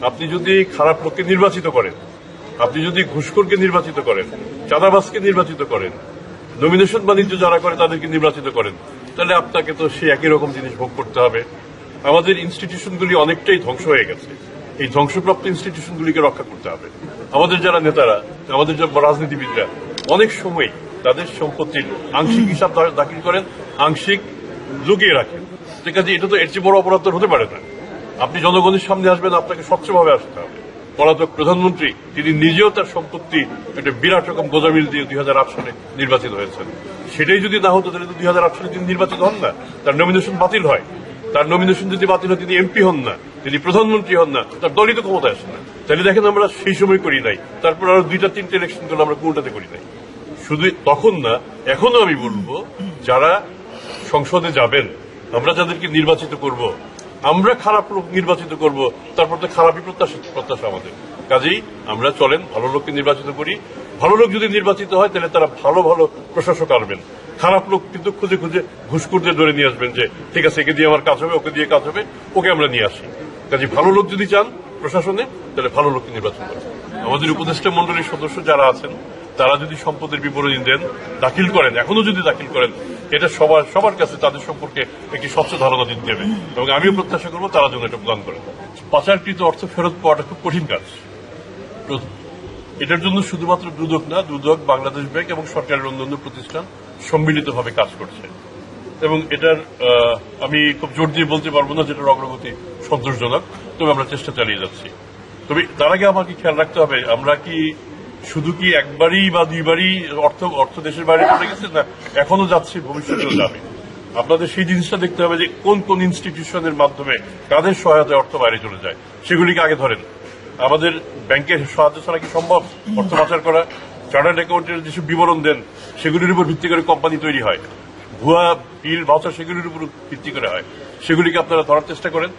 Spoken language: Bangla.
আপনি যদি খারাপ লোককে নির্বাচিত করেন, আপনি যদি ঘুষখোরকে নির্বাচিত করেন, চাঁদাবাজকে নির্বাচিত করেন, নমিনেশন বাণিজ্য যারা করে তাদেরকে নির্বাচিত করেন, তাহলে আপনাকে তো সেই একই রকম জিনিস ভোগ করতে হবে। আমাদের ইনস্টিটিউশনগুলি অনেকটাই ধ্বংস হয়ে গেছে। এই ধ্বংসপ্রাপ্ত ইনস্টিটিউশনগুলিকে রক্ষা করতে হবে। আমাদের যারা নেতারা, আমাদের যারা রাজনীতিবিদরা অনেক সময় তাদের সম্পত্তির আংশিক হিসাব দাখিল করেন, আংশিক লুকিয়ে রাখেন। ঠিক আছে, এটা তো এর চেয়ে বড় অপরাধ তো হতে পারে না। আপনি জনগণের সামনে আসবেন, আপনাকে স্বচ্ছভাবে আসতে হবে। পলাতক প্রধানমন্ত্রী তিনি নিজেও তার সম্পত্তি একটা বিরাট রকম গোজামিল দিয়ে 2008 সালে নির্বাচিত হয়েছেন। সেটাই যদি না হতো তাহলে তো 2008 সালে তিনি নির্বাচিত হন না, তার নমিনেশন বাতিল হয়। তার নমিনেশন যদি বাতিল হয় তিনি এমপি হন না, তিনি প্রধানমন্ত্রী হন না, তার দলই তো ক্ষমতায় আসে না। তাহলে দেখেন আমরা সেই সময় করি নাই, তারপর আরো 2-3টে ইলেকশন করলে আমরা কোনটাতে করি নাই। শুধু তখন না, এখনো আমি বলবো যারা সংসদে যাবেন, আমরা যাদেরকে নির্বাচিত করব, আমরা খারাপ লোক নির্বাচিত করব, তারপর তো খারাপই প্রত্যাশা আমাদের। কাজেই আমরা চলেন ভালো লোককে নির্বাচিত করি। ভালো লোক যদি নির্বাচিত হয় তাহলে তারা ভালো ভালো প্রশাসক আনবেন। খারাপ লোক কিন্তু খুঁজে খুঁজে ঘুষখোরদের ধরে নিয়ে আসবেন যে ঠিক আছে একে দিয়ে আমার কাজ হবে, ওকে দিয়ে কাজ হবে, ওকে আমরা নিয়ে আসি। কাজে ভালো লোক যদি চান প্রশাসনে, তাহলে ভালো লোককে নির্বাচন করেন। আমাদের উপদেষ্টা মন্ডলীর সদস্য যারা আছেন তারা যদি সম্পদের বিবরণী দেন, দাখিল করেন, এখনো যদি দাখিল করেন, এটা সবার কাছে তাদের সম্পর্কে একটি স্বচ্ছ ধারণা দিতে হবে। এবং আমিও প্রত্যাশা করবো তারা যেন এটা প্রদান করেন। পাচারকৃত অর্থ ফেরত পাওয়াটা খুব কঠিন কাজ। এটার জন্য শুধুমাত্র দুদক না, দুদক, বাংলাদেশ ব্যাংক এবং সরকারের অন্যান্য প্রতিষ্ঠান সম্মিলিতভাবে কাজ করছে। এবং এটার আমি খুব জোর দিয়ে বলতে পারবো না যেটার অগ্রগতি সন্তোষজনক, তবে আমরা চেষ্টা চালিয়ে যাচ্ছি। তবে তার আগে আমাকে খেয়াল রাখতে হবে, আমরা কি শুধু কি একবারই বা দুইবারই অর্থ দেশের বাইরে চলে গেছে, না এখনো যাচ্ছে, ভবিষ্যতেও যাবে। আপনাদের সেই জিনিসটা দেখতে হবে যে কোন কোন ইনস্টিটিউশনের মাধ্যমে কাদের সহায়তায় অর্থ বাইরে চলে যায়, সেগুলিকে আগে ধরেন। আমাদের ব্যাংকের সাহায্য ছাড়া কি সম্ভব অর্থ পাচার করা? চার্টার্ড অ্যাকাউন্টের যেসব বিবরণ দেন সেগুলির উপর ভিত্তি করে কোম্পানি তৈরি হয়, ভুয়া বিল ভাউচার সেগুলির উপর ভিত্তি করে হয়, সেগুলিকে আপনারা ধরার চেষ্টা করেন।